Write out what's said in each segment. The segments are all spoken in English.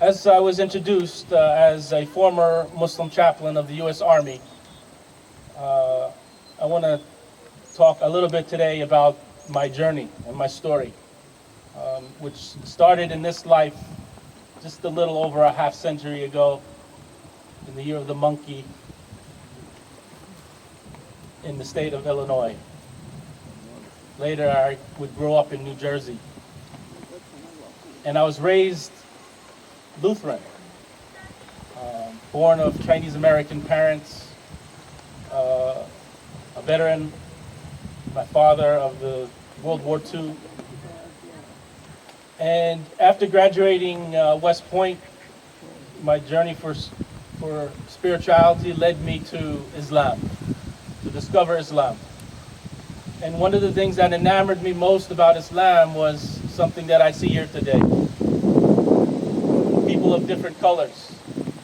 As I was introduced as a former Muslim chaplain of the U.S. Army, I want to talk a little bit today about my journey and my story, which started in this life just a little over a half century ago, in the year of the monkey, in the state of Illinois. Later, I would grow up in New Jersey. And I was raised Lutheran, born of Chinese American parents, a veteran, my father of the World War II. And after graduating West Point, my journey for spirituality led me to Islam, to discover Islam. And one of the things that enamored me most about Islam was something that I see here today. People of different colors,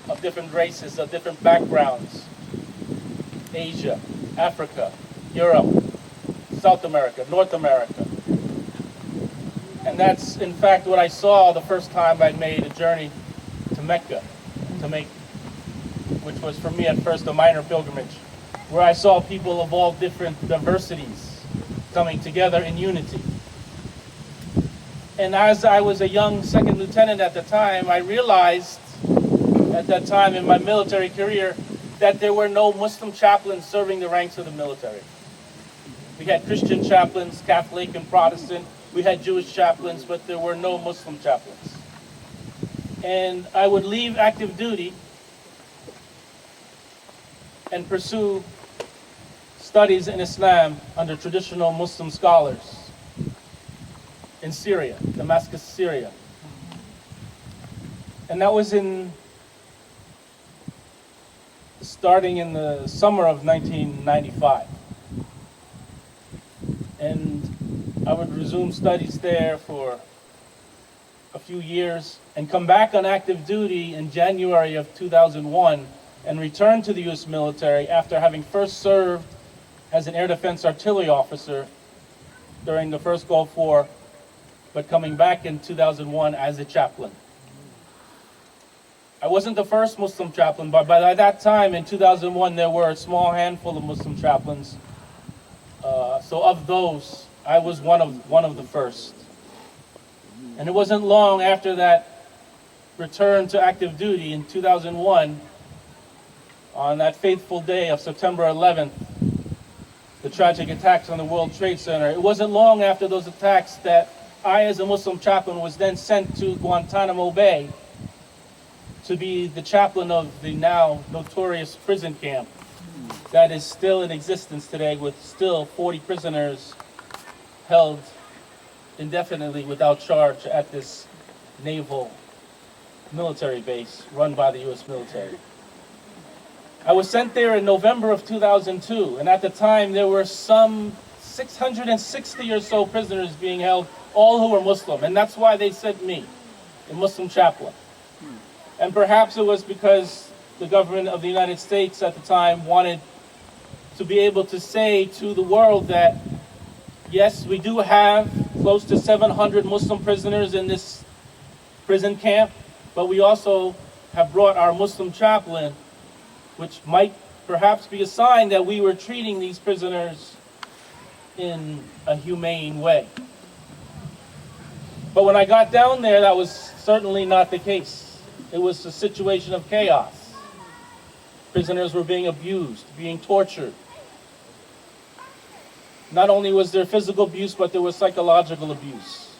of different races, of different backgrounds. Asia, Africa, Europe, South America, North America. And that's in fact what I saw the first time I made a journey to Mecca, which was for me at first a minor pilgrimage, where I saw people of all different diversities coming together in unity. And as I was a young second lieutenant at the time, I realized at that time in my military career that there were no Muslim chaplains serving the ranks of the military. We had Christian chaplains, Catholic and Protestant. We had Jewish chaplains, but there were no Muslim chaplains. And I would leave active duty and pursue studies in Islam under traditional Muslim scholars in Syria, Damascus, Syria. And that was starting in the summer of 1995. And I would resume studies there for a few years and come back on active duty in January of 2001 and return to the U.S. military after having first served as an air defense artillery officer during the first Gulf War, but coming back in 2001 as a chaplain. I wasn't the first Muslim chaplain, but by that time in 2001 there were a small handful of Muslim chaplains. So of those, I was one of the first. And it wasn't long after that return to active duty in 2001, on that faithful day of September 11th, the tragic attacks on the World Trade Center. It wasn't long after those attacks that I, as a Muslim chaplain, was then sent to Guantanamo Bay to be the chaplain of the now notorious prison camp that is still in existence today, with still 40 prisoners held indefinitely without charge at this naval military base run by the U.S. military. I was sent there in November of 2002, and at the time there were some 660 or so prisoners being held, all who were Muslim, and that's why they sent me, a Muslim chaplain. And perhaps it was because the government of the United States at the time wanted to be able to say to the world that, yes, we do have close to 700 Muslim prisoners in this prison camp, but we also have brought our Muslim chaplain, which might perhaps be a sign that we were treating these prisoners in a humane way. But when I got down there, that was certainly not the case. It was a situation of chaos. Prisoners were being abused, being tortured. Not only was there physical abuse, but there was psychological abuse.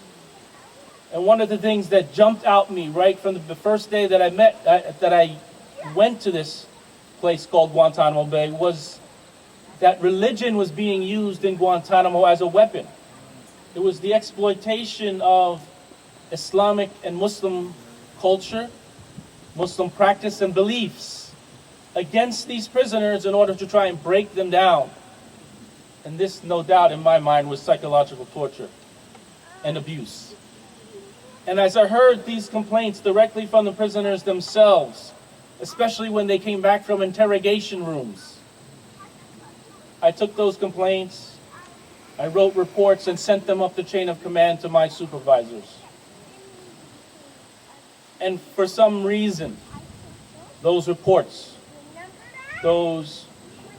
And one of the things that jumped out me right from the first day that I went to this place called Guantanamo Bay was that religion was being used in Guantanamo as a weapon. It was the exploitation of Islamic and Muslim culture, Muslim practice and beliefs against these prisoners in order to try and break them down. And this, no doubt, in my mind, was psychological torture and abuse. And as I heard these complaints directly from the prisoners themselves, especially when they came back from interrogation rooms, I took those complaints, I wrote reports and sent them up the chain of command to my supervisors. And for some reason, those reports, those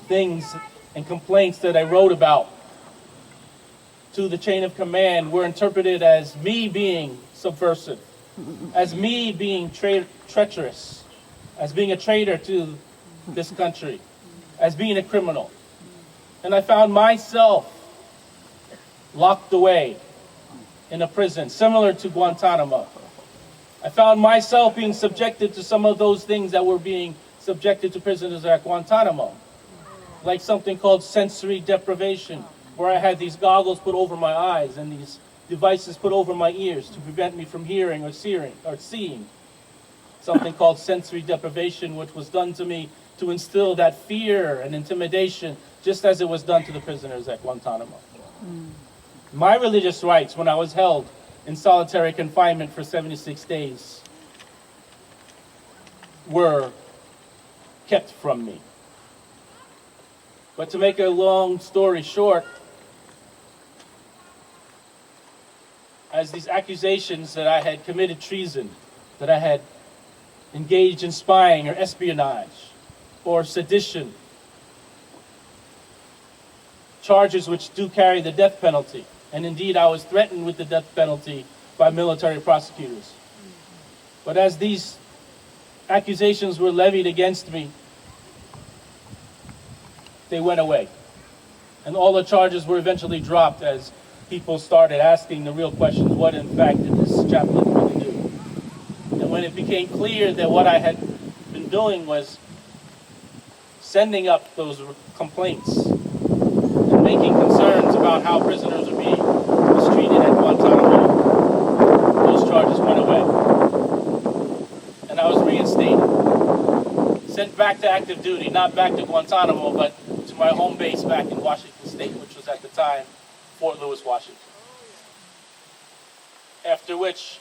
things and complaints that I wrote about to the chain of command were interpreted as me being subversive, as me being treacherous, as being a traitor to this country, as being a criminal. And I found myself locked away in a prison similar to Guantanamo. I found myself being subjected to some of those things that were being subjected to prisoners at Guantanamo, like something called sensory deprivation, where I had these goggles put over my eyes and these devices put over my ears to prevent me from hearing or seeing. Something called sensory deprivation, which was done to me to instill that fear and intimidation, just as it was done to the prisoners at Guantanamo. My religious rights, when I was held in solitary confinement for 76 days, were kept from me. But to make a long story short, as these accusations that I had committed treason, that I had engaged in spying or espionage or sedition, charges which do carry the death penalty. And indeed, I was threatened with the death penalty by military prosecutors. But as these accusations were levied against me, they went away. And all the charges were eventually dropped as people started asking the real questions, what in fact did this Chaplin really do? And when it became clear that what I had been doing was sending up those complaints and making concerns about how prisoners are being mistreated at Guantanamo, those charges went away. And I was reinstated, sent back to active duty, not back to Guantanamo, but to my home base back in Washington State, which was at the time Fort Lewis, Washington. After which,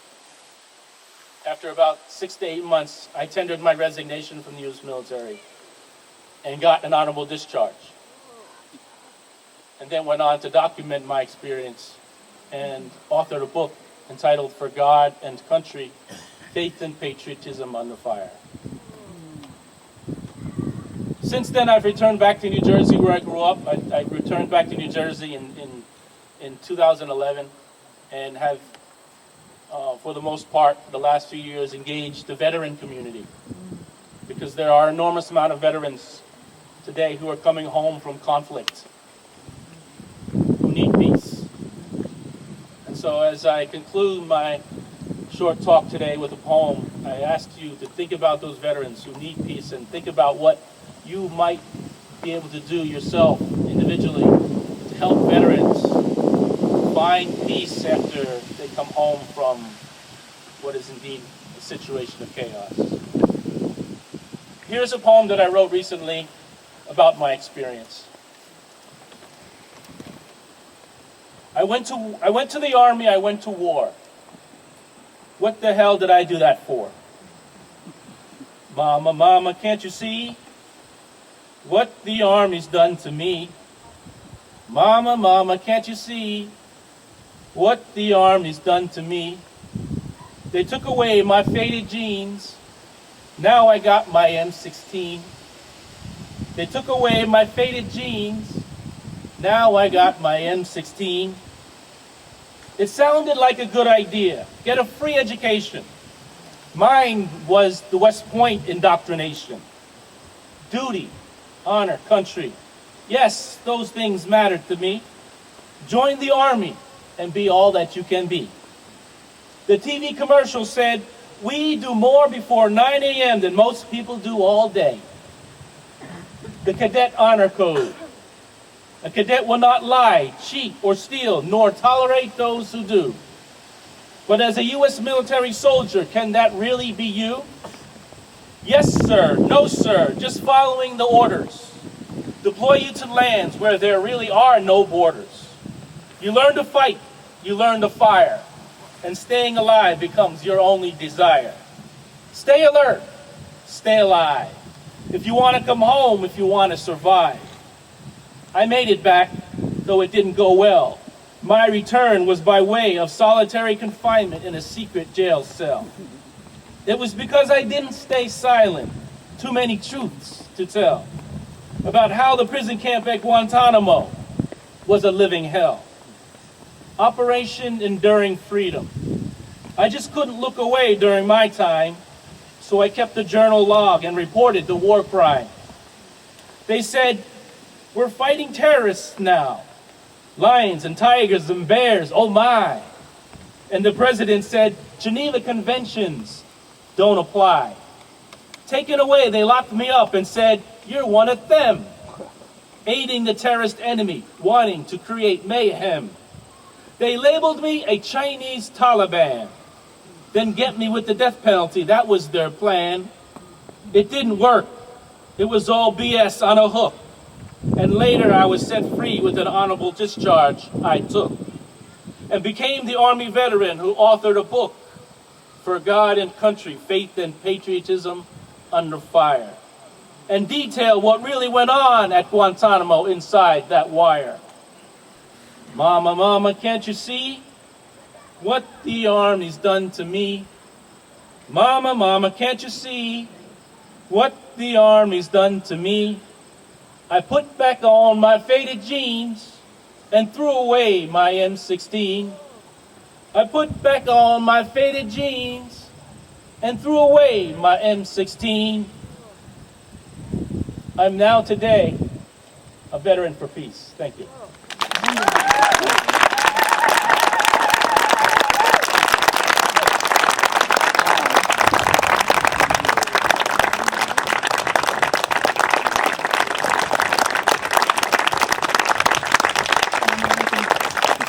after about 6 to 8 months, I tendered my resignation from the U.S. military and got an honorable discharge. And then went on to document my experience and authored a book entitled For God and Country, Faith and Patriotism Under Fire. Since then, I've returned back to New Jersey where I grew up. I returned back to New Jersey in 2011 and have, for the most part, the last few years, engaged the veteran community, because there are an enormous amount of veterans today who are coming home from conflict, who need peace. And so as I conclude my short talk today with a poem, I ask you to think about those veterans who need peace and think about what you might be able to do yourself individually to help veterans find peace after they come home from what is indeed a situation of chaos. Here's a poem that I wrote recently about my experience. I went to the army, I went to war. What the hell did I do that for? Mama, mama, can't you see what the army's done to me? Mama, mama, can't you see what the army's done to me? They took away my faded jeans. Now I got my M16. They took away my faded jeans. Now I got my M16. It sounded like a good idea. Get a free education. Mine was the West Point indoctrination. Duty, honor, country. Yes, those things mattered to me. Join the army and be all that you can be. The TV commercial said, we do more before 9 a.m. than most people do all day. The cadet honor code. A cadet will not lie, cheat, or steal, nor tolerate those who do. But as a U.S. military soldier, can that really be you? Yes, sir. No, sir. Just following the orders. Deploy you to lands where there really are no borders. You learn to fight. You learn to fire. And staying alive becomes your only desire. Stay alert. Stay alive. If you want to come home, if you want to survive. I made it back, though it didn't go well. My return was by way of solitary confinement in a secret jail cell. It was because I didn't stay silent. Too many truths to tell about how the prison camp at Guantanamo was a living hell. Operation Enduring Freedom. I just couldn't look away during my time, so I kept a journal log and reported the war crime. They said, we're fighting terrorists now. Lions and tigers and bears, oh my. And the president said, Geneva Conventions don't apply. Taken away, they locked me up and said, you're one of them. Aiding the terrorist enemy, wanting to create mayhem. They labeled me a Chinese Taliban. Then get me with the death penalty, that was their plan. It didn't work. It was all BS on a hook. And later I was set free with an honorable discharge I took. And became the Army veteran who authored a book, For God and Country, Faith and Patriotism Under Fire, and detail what really went on at Guantanamo inside that wire. Mama, mama, can't you see what the Army's done to me? Mama, mama, can't you see what the Army's done to me? I put back on my faded jeans and threw away my M16. I put back on my faded jeans and threw away my M16. I'm now today a veteran for peace. Thank you.